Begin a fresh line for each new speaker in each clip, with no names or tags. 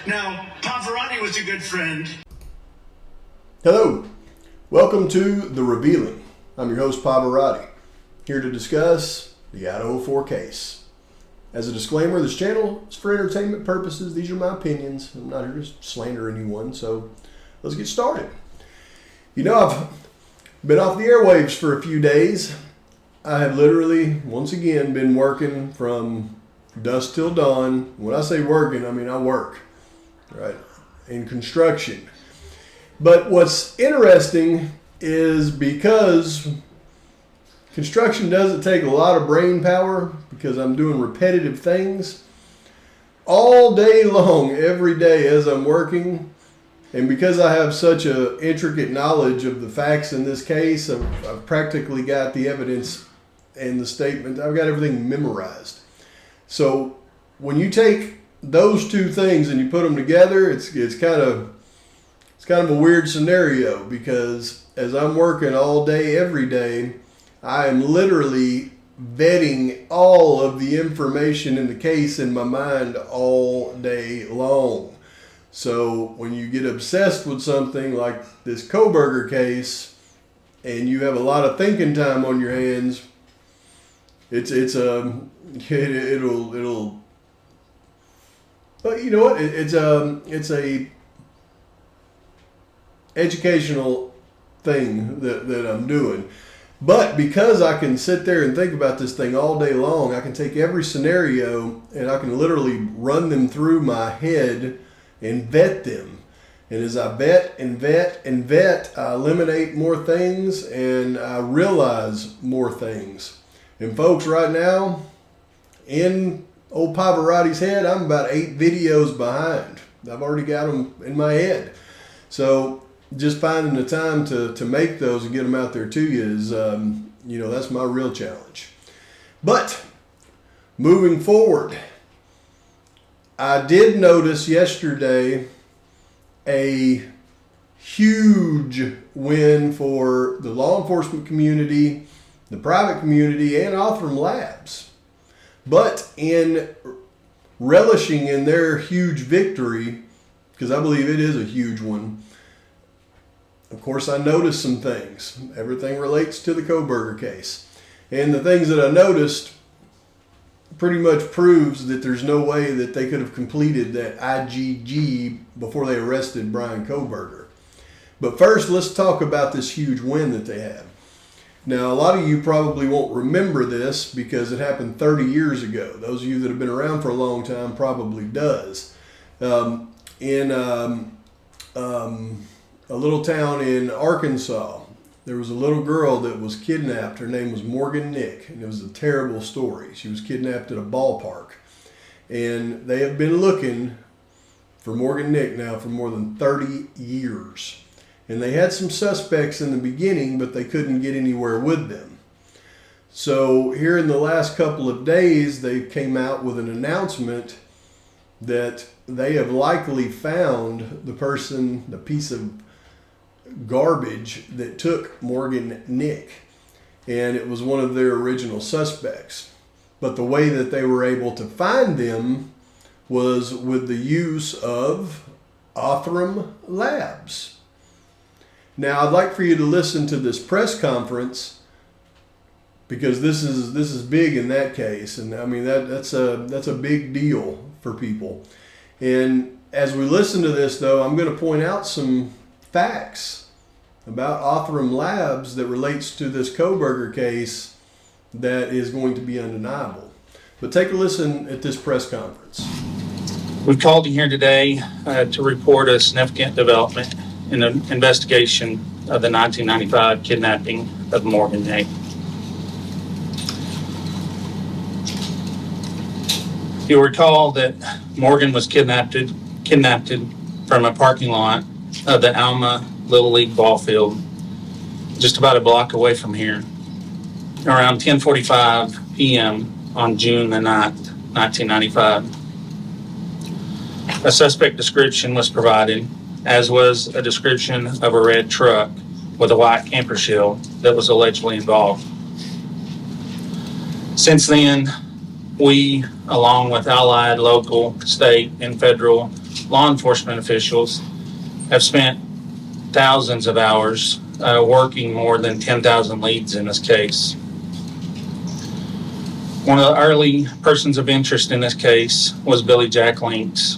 Now, Pavarotti was a good friend.
Hello, welcome to The Revealing. I'm your host, Pavarotti, here to discuss the Idaho 4 case. As a disclaimer, this channel is for entertainment purposes. These are my opinions. I'm not here to slander anyone, so let's get started. You know, I've been off the airwaves for a few days. I have literally, once again, been working from dusk till dawn. When I say working, I mean I work, right, in construction. But what's interesting is because construction doesn't take a lot of brain power, because I'm doing repetitive things all day long, every day as I'm working, and because I have such an intricate knowledge of the facts in this case, I've practically got the evidence and the statement. I've got everything memorized. So when you take those two things and you put them together, it's kind of a weird scenario, because as I'm working all day, every day, I am literally vetting all of the information in the case in my mind all day long. So when you get obsessed with something like this Kohberger case and you have a lot of thinking time on your hands, it'll but you know what, it's a educational thing that I'm doing. But because I can sit there and think about this thing all day long, I can take every scenario and I can literally run them through my head and vet them. And as I vet and vet and vet, I eliminate more things and I realize more things. And folks, right now, in old Pavarotti's head, I'm about 8 videos behind. I've already got them in my head. So just finding the time to make those and get them out there to you is, that's my real challenge. But moving forward, I did notice yesterday a huge win for the law enforcement community, the private community, and Othram Labs. But in relishing in their huge victory, because I believe it is a huge one, of course I noticed some things. Everything relates to the Kohberger case. And the things that I noticed pretty much proves that there's no way that they could have completed that IGG before they arrested Bryan Kohberger. But first, let's talk about this huge win that they had. Now, a lot of you probably won't remember this because it happened 30 years ago. Those of you that have been around for a long time probably does. In a little town in Arkansas, there was a little girl that was kidnapped. Her name was Morgan Nick, and it was a terrible story. She was kidnapped at a ballpark. And they have been looking for Morgan Nick now for more than 30 years. And they had some suspects in the beginning, but they couldn't get anywhere with them. So here in the last couple of days, they came out with an announcement that they have likely found the piece of garbage that took Morgan Nick. And it was one of their original suspects. But the way that they were able to find them was with the use of Othram Labs. Now, I'd like for you to listen to this press conference, because this is big in that case, and I mean that's a big deal for people. And as we listen to this, though, I'm going to point out some facts about Othram Labs that relates to this Kohberger case that is going to be undeniable. But take a listen at this press conference.
We've called you here today to report a significant development in the investigation of the 1995 kidnapping of Morgan Nick. You'll recall that Morgan was kidnapped from a parking lot of the Alma Little League ball field, just about a block away from here, around 10:45 p.m. on June the 9th, 1995. A suspect description was provided, as was a description of a red truck with a white camper shell that was allegedly involved. Since then, We, along with allied, local, state, and federal law enforcement officials, have spent thousands of hours working more than 10,000 leads in this case. One of the early persons of interest in this case was Billy Jack Links.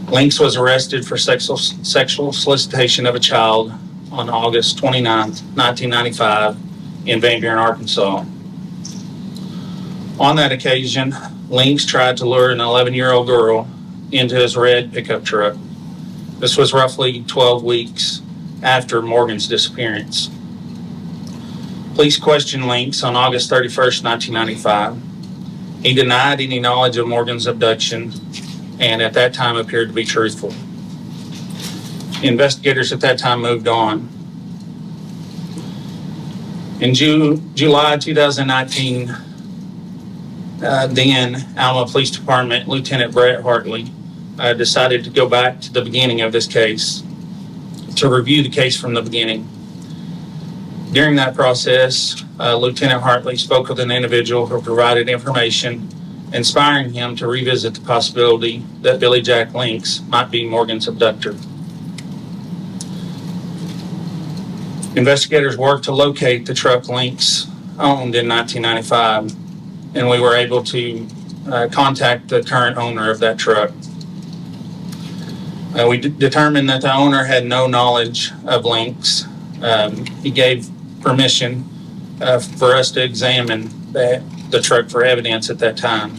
Links was arrested for sexual solicitation of a child on August 29, 1995 in Van Buren, Arkansas. On that occasion, Links tried to lure an 11-year-old girl into his red pickup truck. This was roughly 12 weeks after Morgan's disappearance. Police questioned Links on August 31st, 1995. He denied any knowledge of Morgan's abduction and at that time appeared to be truthful. Investigators at that time moved on. In July 2019, then Alma Police Department Lieutenant Brett Hartley decided to go back to the beginning of this case to review the case from the beginning. During that process, Lieutenant Hartley spoke with an individual who provided information inspiring him to revisit the possibility that Billy Jack Links might be Morgan's abductor. Investigators worked to locate the truck Links owned in 1995, and we were able to contact the current owner of that truck. We determined that the owner had no knowledge of Links. He gave permission for us to examine the truck for evidence at that time.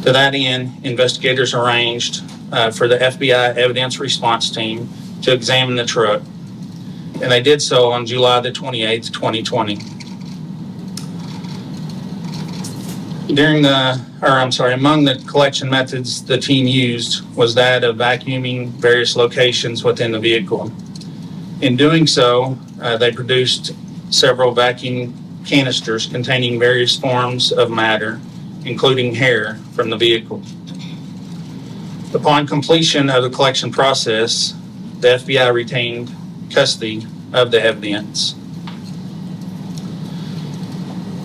To that end, investigators arranged for the FBI evidence response team to examine the truck, and they did so on July the 28th, 2020. Among the collection methods the team used was that of vacuuming various locations within the vehicle. In doing so, they produced several vacuum canisters containing various forms of matter, including hair from the vehicle. Upon completion of the collection process, the FBI retained custody of the evidence.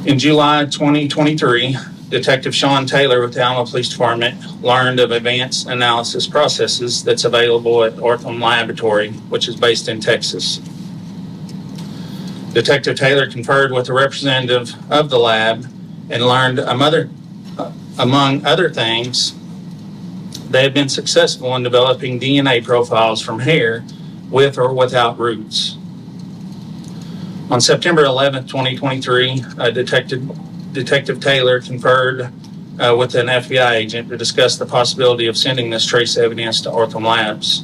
In July 2023, Detective Sean Taylor with the Alma Police Department learned of advanced analysis processes that's available at Othram Laboratory, which is based in Texas. Detective Taylor conferred with a representative of the lab and learned, among other things, they had been successful in developing DNA profiles from hair with or without roots. On September 11, 2023, Detective Taylor conferred with an FBI agent to discuss the possibility of sending this trace evidence to Othram Labs.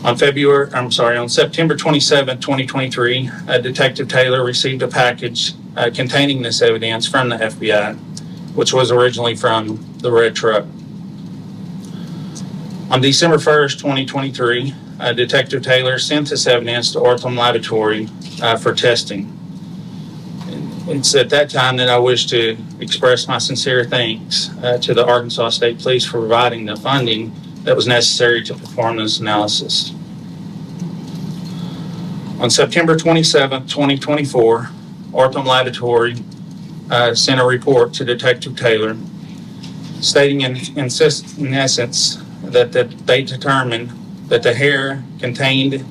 On September 27, 2023, Detective Taylor received a package containing this evidence from the FBI, which was originally from the red truck. On December 1st, 2023, Detective Taylor sent this evidence to Othram Laboratory for testing. It's at that time that I wish to express my sincere thanks to the Arkansas State Police for providing the funding that was necessary to perform this analysis. On September 27, 2024, Othram Laboratory sent a report to Detective Taylor stating in essence that they determined that the hair contained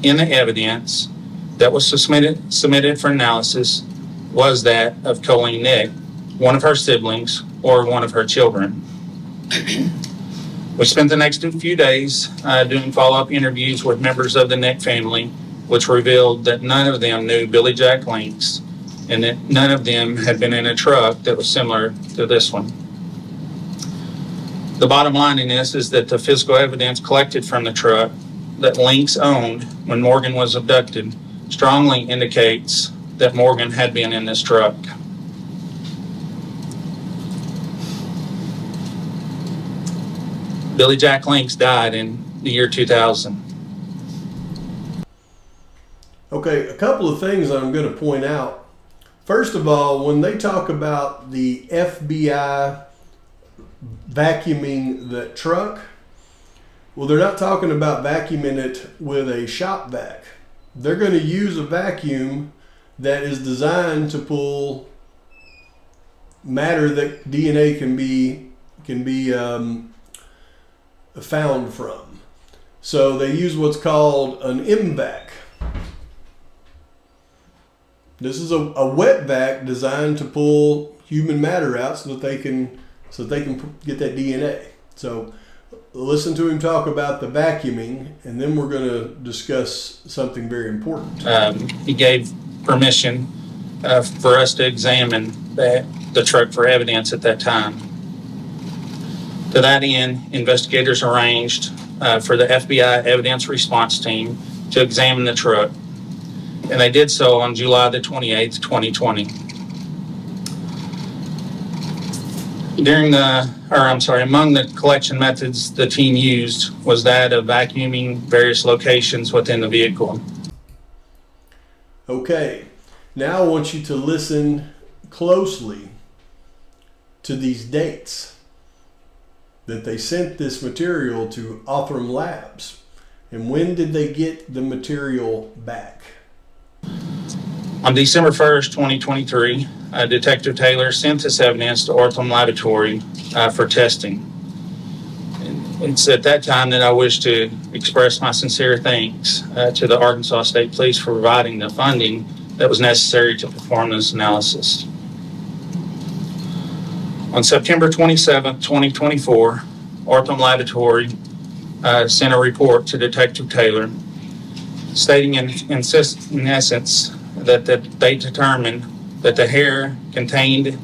in the evidence that was submitted for analysis was that of Colleen Nick, one of her siblings or one of her children. We spent the next few days doing follow-up interviews with members of the Nick family, which revealed that none of them knew Billy Jack Links and that none of them had been in a truck that was similar to this one. The bottom line in this is that the physical evidence collected from the truck that Links owned when Morgan was abducted strongly indicates that Morgan had been in this truck. Billy Jack Links died in the year 2000.
Okay, a couple of things I'm going to point out. First of all, when they talk about the FBI vacuuming the truck, well, they're not talking about vacuuming it with a shop vac. They're going to use a vacuum that is designed to pull matter that DNA can be found from. So they use what's called an MVAC. This is a wet vac designed to pull human matter out so that they can get that DNA. So listen to him talk about the vacuuming, and then we're going to discuss something very important.
He gave permission for us to examine the truck for evidence at that time. To that end, investigators arranged for the FBI evidence response team to examine the truck, and they did so on July the 28th, 2020. Among the collection methods the team used was that of vacuuming various locations within the vehicle.
Okay, now I want you to listen closely to these dates that they sent this material to Othram Labs. And when did they get the material back?
On December 1st, 2023, Detective Taylor sent this evidence to Othram Laboratory for testing. And it's at that time that I wish to express my sincere thanks to the Arkansas State Police for providing the funding that was necessary to perform this analysis. On September 27th, 2024, Othram Laboratory sent a report to Detective Taylor stating in essence that they determined that the hair contained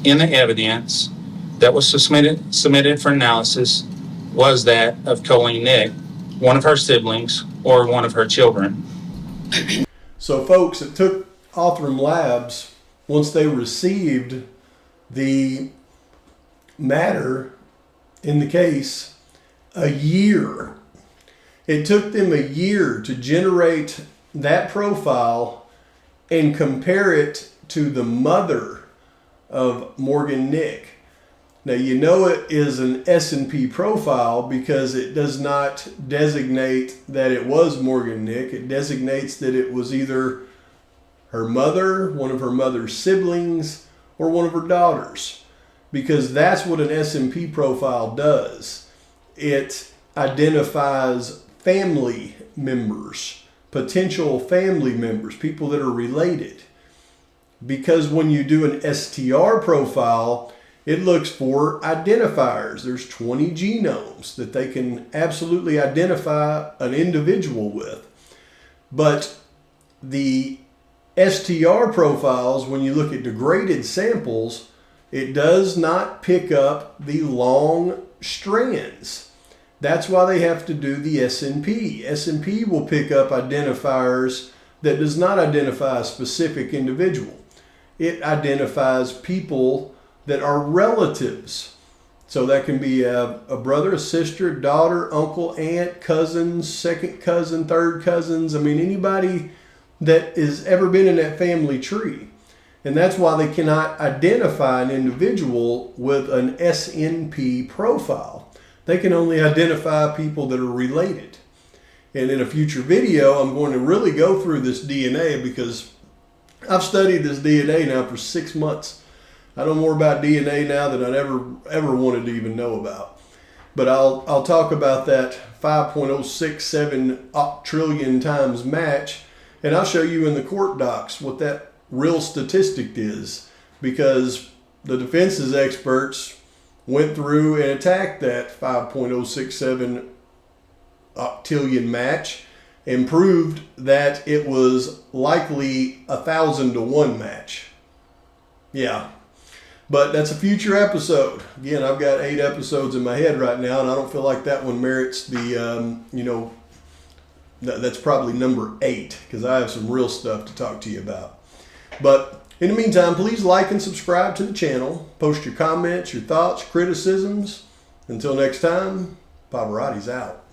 in the evidence that was submitted for analysis was that of Colleen Nick, one of her siblings or one of her children.
So folks, it took Othram Labs, once they received the matter in the case, a year. It took them a year to generate that profile and compare it to the mother of Morgan Nick. Now, you know it is an S&P profile because it does not designate that it was Morgan Nick. It designates that it was either her mother, one of her mother's siblings, or one of her daughters, because that's what an S&P profile does. It identifies family members, potential family members, people that are related. Because when you do an STR profile, it looks for identifiers. There's 20 genomes that they can absolutely identify an individual with. But the STR profiles, when you look at degraded samples, it does not pick up the long strands. That's why they have to do the S&P. S&P will pick up identifiers that does not identify a specific individual. It identifies people that are relatives. So that can be a brother, a sister, daughter, uncle, aunt, cousins, second cousin, third cousins. I mean, anybody that has ever been in that family tree. And that's why they cannot identify an individual with an SNP profile. They can only identify people that are related. And in a future video, I'm going to really go through this DNA because I've studied this DNA now for 6 months. I know more about DNA now than I ever wanted to even know about. But I'll talk about that 5.067 octrillion times match, and I'll show you in the court docs what that real statistic is, because the defense's experts went through and attacked that 5.067 octillion match and proved that it was likely 1,000 to 1 match. Yeah. But that's a future episode. Again, I've got 8 episodes in my head right now, and I don't feel like that one merits the, that's probably number 8, because I have some real stuff to talk to you about. But in the meantime, please like and subscribe to the channel. Post your comments, your thoughts, criticisms. Until next time, Pavarotti's out.